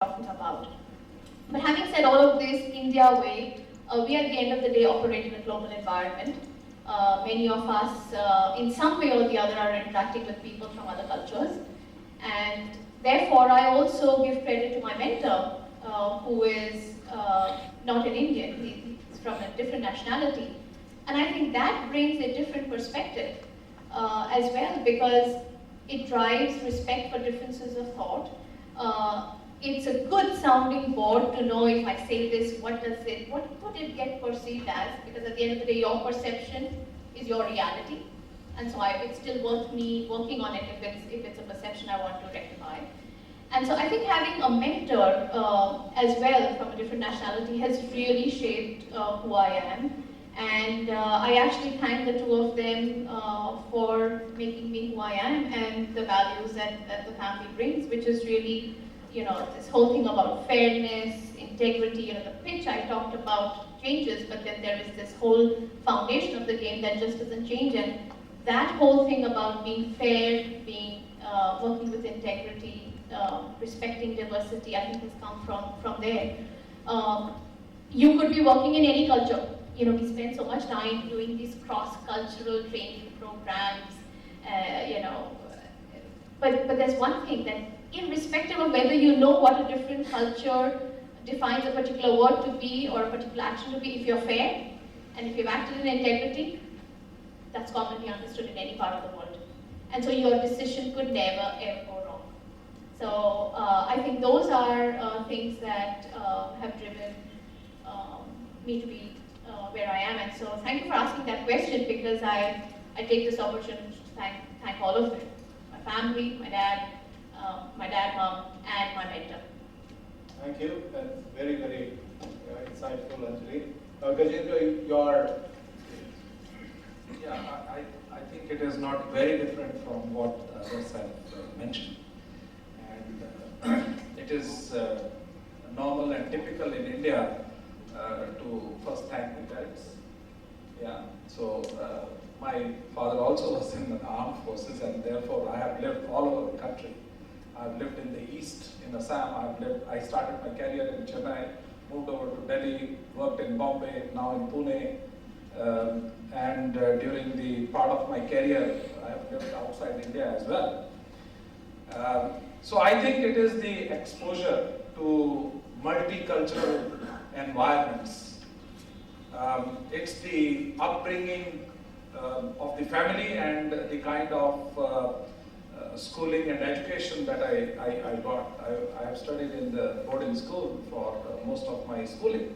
talking about. But having said all of this, India way, we at the end of the day operate in a global environment. Many of us, in some way or the other, are interacting with people from other cultures. And therefore, I also give credit to my mentor, who is not an Indian, he's from a different nationality. And I think that brings a different perspective as well, because it drives respect for differences of thought. It's a good sounding board to know if I say this, what could it get perceived as? Because at the end of the day, your perception is your reality. And so it's still worth me working on it if it's a perception I want to rectify. And so I think having a mentor as well from a different nationality has really shaped who I am. And I actually thank the two of them for making me who I am and the values that the family brings, which is really, this whole thing about fairness, integrity. The pitch I talked about changes, but then there is this whole foundation of the game that just doesn't change. And that whole thing about being fair, working with integrity, respecting diversity, I think has come from there. You could be working in any culture. We spend so much time doing these cross-cultural training programs, but there's one thing that irrespective of whether you know what a different culture defines a particular word to be or a particular action to be, if you're fair and if you've acted in integrity, that's commonly understood in any part of the world. And so your decision could never, ever go wrong. So I think those are things that have driven me to be where I am. And so thank you for asking that question, because I take this opportunity to thank all of them. My family, my dad, mom, and my mentor. Thank you. That's very, very insightful, Anjali. Gajendra, your... Yeah, I think it is not very different from what others have mentioned. And it is normal and typical in India to first thank the parents. Yeah, so my father also was in the armed forces, and therefore I have lived all over the country. I've lived in the east, in Assam. I started my career in Chennai, moved over to Delhi, worked in Bombay, now in Pune. And during the part of my career, I have lived outside India as well. So I think it is the exposure to multicultural environments. It's the upbringing of the family and the kind of schooling and education that I got. I have studied in the boarding school for most of my schooling.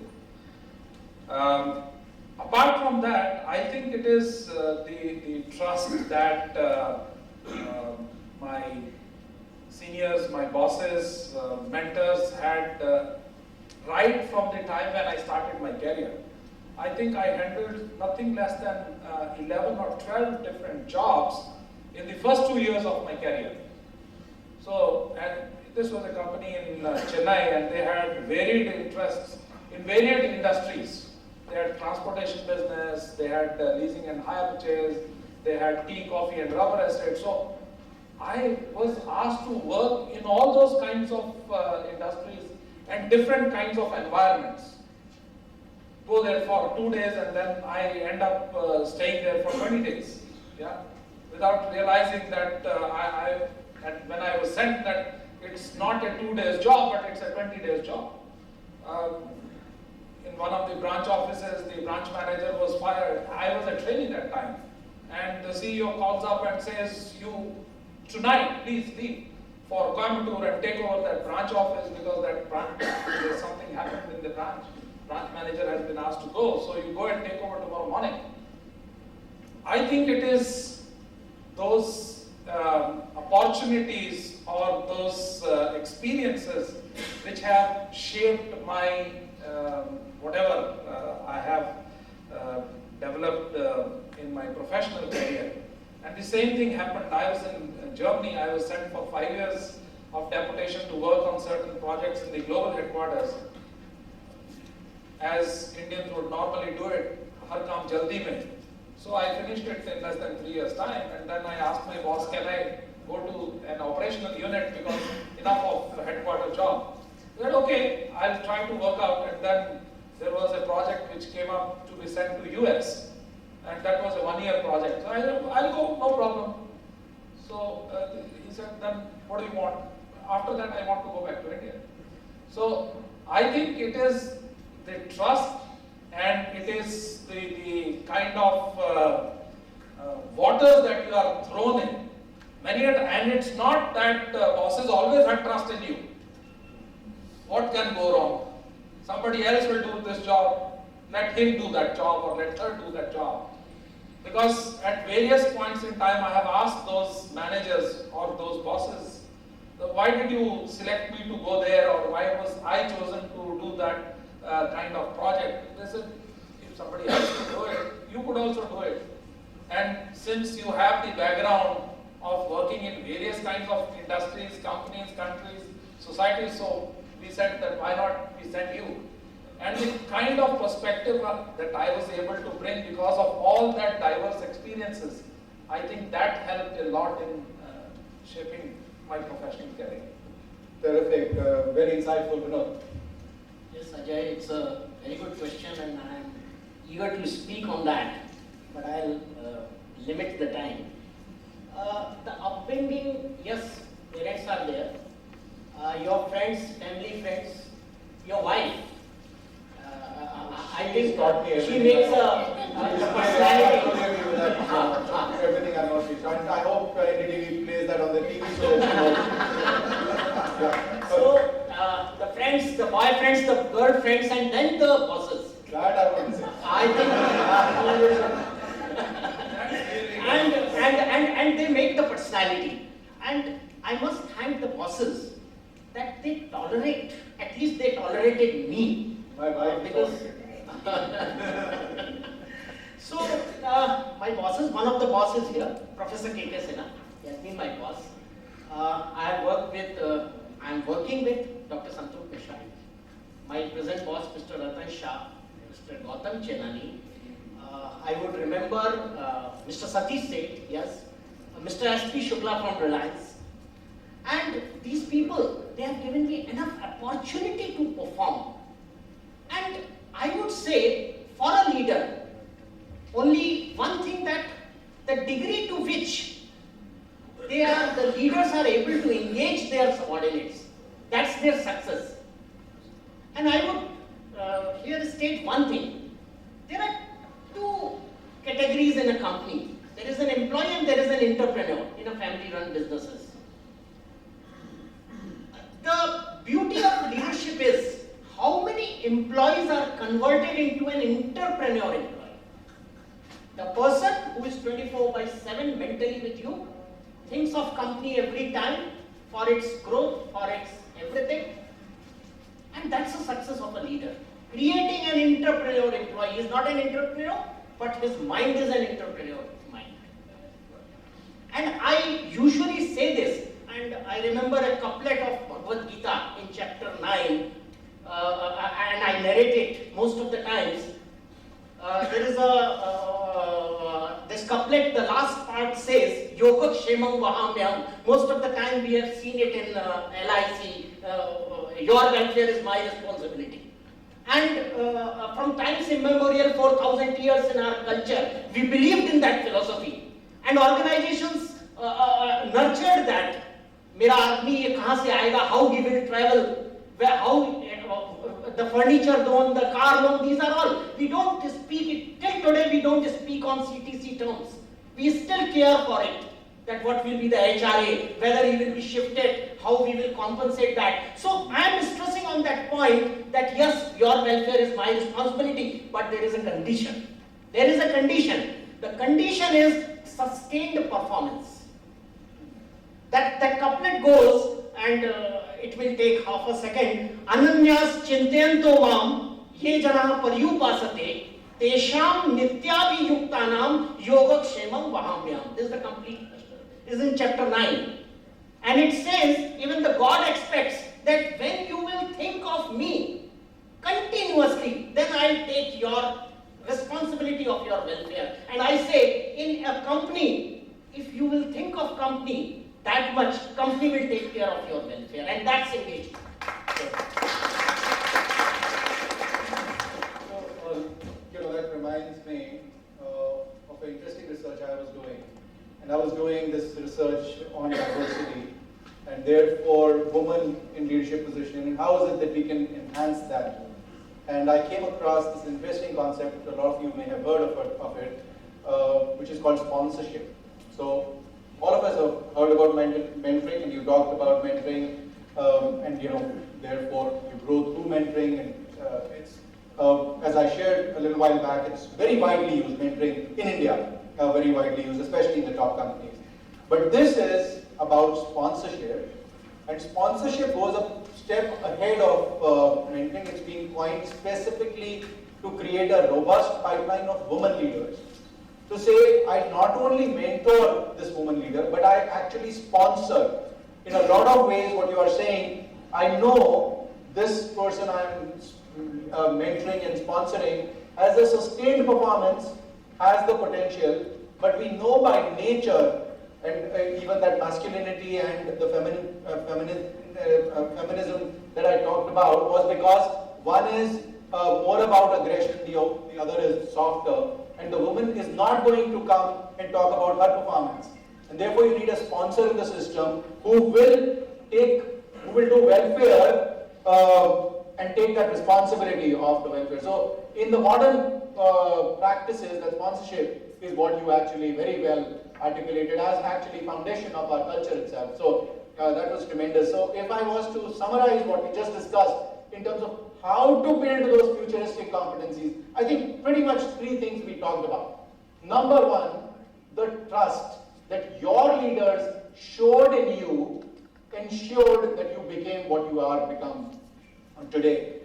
Apart from that, I think it is the trust that my seniors, my bosses, mentors had right from the time when I started my career. I think I handled nothing less than 11 or 12 different jobs in the first 2 years of my career. So, and this was a company in Chennai, and they had varied interests in varied industries. They had transportation business, they had leasing and hire purchase, they had tea, coffee and rubber estate. So I was asked to work in all those kinds of industries and different kinds of environments. Go there for 2 days and then I end up staying there for 20 days. Yeah, without realizing that when I was sent, that it's not a 2 days job, but it's a 20 days job. In one of the branch offices, the branch manager was fired. I was a trainee that time. And the CEO calls up and says, you tonight, please leave for Coimbatore and take over that branch office, because that branch, there's something happened in the branch. Branch manager has been asked to go, so you go and take over tomorrow morning. I think it is those opportunities or those experiences which have shaped my whatever I have developed in my professional career. And the same thing happened. I was in Germany. I was sent for 5 years of deputation to work on certain projects in the global headquarters. As Indians would normally do it, har kaam jaldi mein. So I finished it in less than 3 years' time, and then I asked my boss, can I go to an operational unit, because enough of a headquarter job. I said, okay, I'll try to work out. And then there was a project which came up to be sent to US. And that was a 1-year project. So I said, I'll go, no problem. So he said, then what do you want? After that, I want to go back to India. So I think it is the trust and it is the kind of waters that you are thrown in. And it's not that bosses always have trust in you. What can go wrong? Somebody else will do this job, let him do that job or let her do that job. Because at various points in time I have asked those managers or those bosses, why did you select me to go there, or why was I chosen to do that kind of project? They said, if somebody else could do it, you could also do it. And since you have the background of working in various kinds of industries, companies, countries, societies, so we said that why not we send you. And the kind of perspective that I was able to bring because of all that diverse experiences, I think that helped a lot in shaping my professional career. Terrific, very insightful, Vinod. Yes, Ajay, it's a very good question and I am eager to speak on that, but I'll limit the time. The upbringing, yes, parents are there. Your friends, family friends, your wife. I think she makes a personality. Everything I'm not sure. I hope NDTV plays that on the TV show. Yeah. So the friends, the boyfriends, the girlfriends, and then the bosses. That I want to say. I think, and they make the personality. And I must thank the bosses that they tolerate. At least they tolerated me. My wife Because so my bosses, one of the bosses here, Professor K.K. Sinha, he has been my boss. I am working with Dr. Santosh Mishra, my present boss, Mr. Ratan Shah, Mr. Gautam Chenani. I would remember Mr. Satish Seth, yes, Mr. S.P. Shukla from Reliance. And these people, they have given me enough opportunity to perform. And I would say, for a leader, only one thing, that the degree to which the leaders are able to engage their subordinates, that's their success. And I would here state one thing. There are two categories in a company. There is an employee and there is an entrepreneur in a family-run businesses. The beauty of leadership is how many employees are converted into an entrepreneur employee. The person who is 24/7 mentally with you, thinks of company every time for its growth, for its everything. And that's the success of a leader. Creating an entrepreneur employee. He is not an entrepreneur, but his mind is an entrepreneur mind. And I usually say this, and I remember a couplet of Bhagavad Gita in chapter 9, and I narrate it most of the times. There is this couplet, the last part says, Yoga Kshemam Vahamyam. Most of the time we have seen it in LIC, your welfare is my responsibility. And from times immemorial, 4,000 years in our culture, we believed in that philosophy. And organizations nurtured that. Mera aadmi ye kahan se aayega, how he will travel, how the furniture loan, the car loan, these are all. We don't speak it, till today we don't speak on CTC terms. We still care for it, that what will be the HRA, whether he will be shifted, how we will compensate that. So I am stressing on that point that yes, your welfare is my responsibility, but there is a condition. There is a condition. The condition is sustained performance. That couplet goes, and it will take half a second. Ananyas chintayanto mam ye jana paryupasate tesham nityabhiyuktanam yogakshemam vahamyam. This is the complete question. This is in chapter 9. And it says, even the God expects that when you will think of me continuously, then I'll take your responsibility of your welfare. And I say, in a company, if you will think of company that much, company will take care of your welfare, and that's engagement. woman in leadership position, and how is it that we can enhance that? And I came across this interesting concept, a lot of you may have heard of it, which is called sponsorship. So all of us have heard about mentoring, and you talked about mentoring, and therefore you grow through mentoring, and it's as I shared a little while back, it's very widely used, mentoring in India, very widely used, especially in the top companies. But this is about sponsorship, and sponsorship goes a step ahead of mentoring. It's been coined specifically to create a robust pipeline of women leaders. To say, I not only mentor this woman leader, but I actually sponsor. In a lot of ways, what you are saying, I know this person I'm mentoring and sponsoring has a sustained performance, has the potential, but we know by nature, and even that masculinity and the feminism that I talked about was because one is more about aggression, the other is softer, and the woman is not going to come and talk about her performance. And therefore you need a sponsor in the system who will do welfare and take that responsibility of the welfare. So in the modern practices, that sponsorship is what you actually very well articulated as actually foundation of our culture itself. So that was tremendous. So if I was to summarize what we just discussed in terms of how to build those futuristic competencies, I think pretty much three things we talked about. Number one, the trust that your leaders showed in you ensured that you became what you are become today.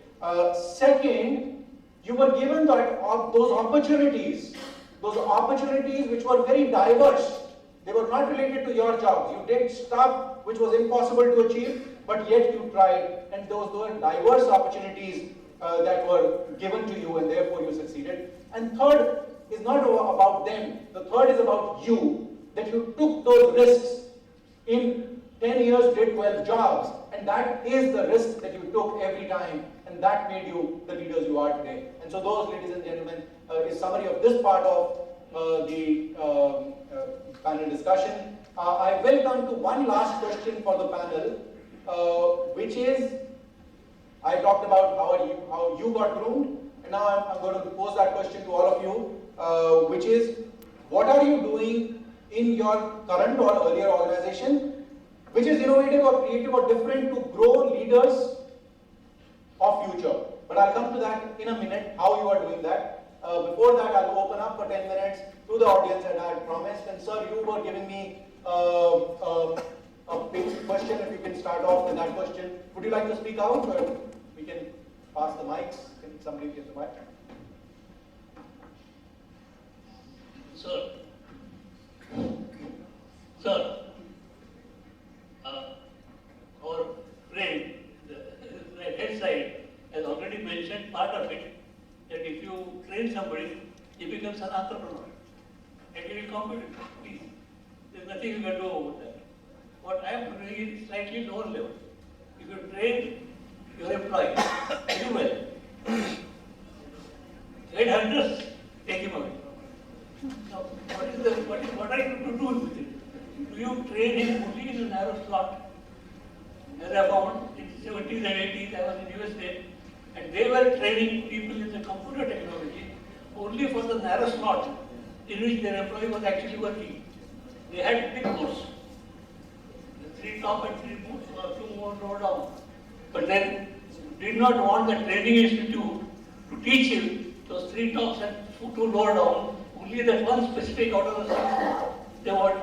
Second, you were given those opportunities which were very diverse. They were not related to your jobs. You did stuff which was impossible to achieve, but yet you tried, and those were diverse opportunities that were given to you, and therefore you succeeded. And third is not about them. The third is about you, that you took those risks. In 10 years, did 12 jobs, and that is the risk that you took every time, and that made you the leaders you are today. And so those, ladies and gentlemen, is summary of this part of the panel discussion. I will come to one last question for the panel, which is, I talked about how you got groomed, and now I'm going to pose that question to all of you, which is, what are you doing in your current or earlier organization which is innovative or creative or different to grow leaders of future? But I'll come to that in a minute, how you are doing that. Before that, I'll open up for 10 minutes to the audience as I had promised. And sir, you were giving me a big question. If you can start off with that question. Would you like to speak out, or we can pass the mics? Can somebody get the mic? Sir, our friend, the head side, has already mentioned part of it, that if you train somebody, he becomes an entrepreneur. And he will compete with you. Please. There's nothing you can do about that. What I am doing is slightly lower level. If you train your employee very well, headhunters take him away. Now, what are you to do with it? Do you train him only in a narrow slot? As I found in the 70s and 80s, I was in USA, and they were training people in the computer technology only for the narrow slot in which their employee was actually working. They had big course, 3 top and 3 boots, or 2 more lower down. But then did not want the training institute to teach him those 3 tops and 2 lower down, only that one specific out of the 6. They were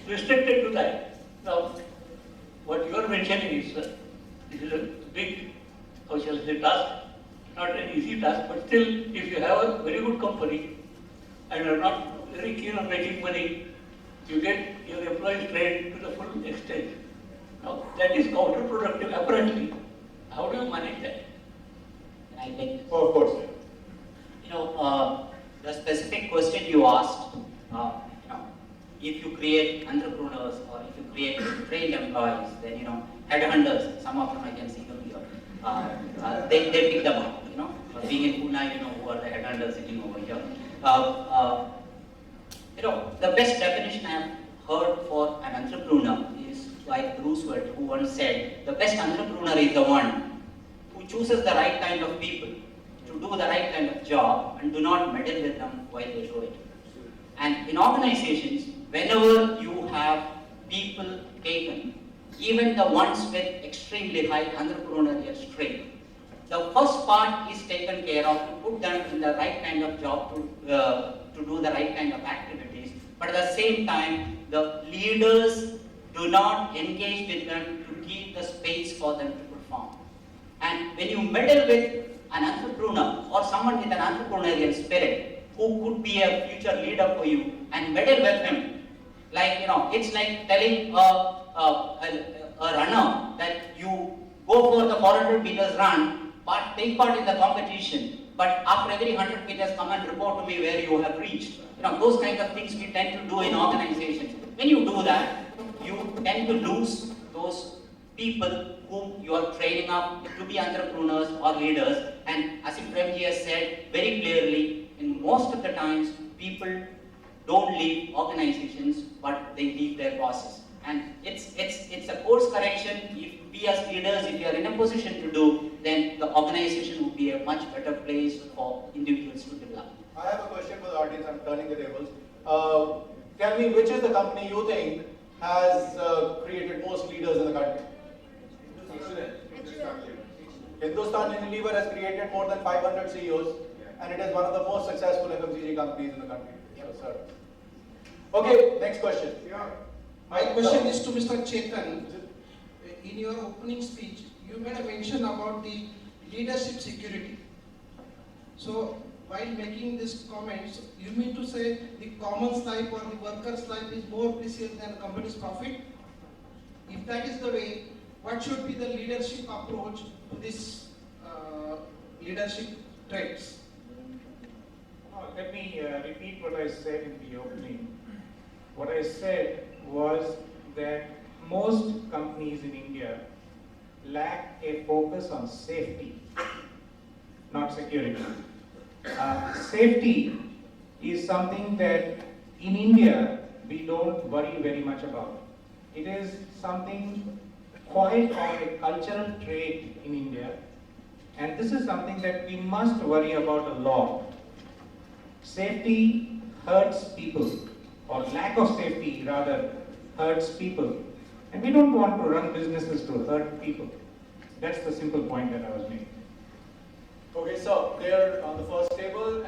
restricted to that. Now, what you are mentioning is, this is a big, how shall I say, task, not an easy task, but still, if you have a very good company and are not very keen on making money, you get your employees trained to the full extent. Now, that is counterproductive, apparently. How do you manage that? Can I take this? Oh, of course. The specific question you asked, if you create entrepreneurs or if you create trained employees, then headhunters, some of them I can see them here, they pick them up. Being in Pune, who are the headhunters sitting over here. The best definition I have heard for an entrepreneur is like Roosevelt, who once said, the best entrepreneur is the one who chooses the right kind of people to do the right kind of job and do not meddle with them while they do it. And in organizations, whenever you have people taken, even the ones with extremely high entrepreneurial strength, the first part is taken care of to put them in the right kind of job to do the right kind of activities. But at the same time, the leaders do not engage with them to keep the space for them to perform. And when you meddle with an entrepreneur or someone with an entrepreneurial spirit who could be a future leader for you and meddle with him, like, it's like telling a runner that you go for the 400 meters run, but take part in the competition, but after every 100 meters come and report to me where you have reached. Those kinds of things we tend to do in organizations. When you do that, you tend to lose those people whom you are training up to be entrepreneurs or leaders. And as Premji has said very clearly, in most of the times, people don't leave organizations, but they leave their bosses. And it's a course correction. If we as leaders, if we are in a position to do, then the organization would be a much better place for individuals to develop. I have a question for the audience. I'm turning the tables. Tell me, which is the company you think has created most leaders in the country? Hindustan Unilever has created more than 500 CEOs, and it is one of the most successful FMCG companies in the country. Yes, sir. Okay, next question. My question is to Mr. Chetan. In your opening speech, you made a mention about the leadership security. So, while making these comments, you mean to say the common's life or the worker's life is more precious than the company's profit? If that is the way, what should be the leadership approach to this leadership traits? Let me repeat what I said in the opening. What I said was that most companies in India lack a focus on safety, not security. Safety is something that in India we don't worry very much about. It is something quite of a cultural trait in India, and this is something that we must worry about a lot. Safety hurts people, or lack of safety rather hurts people, and we don't want to run businesses to hurt people. That's the simple point that I was making. Okay, so there on the first table,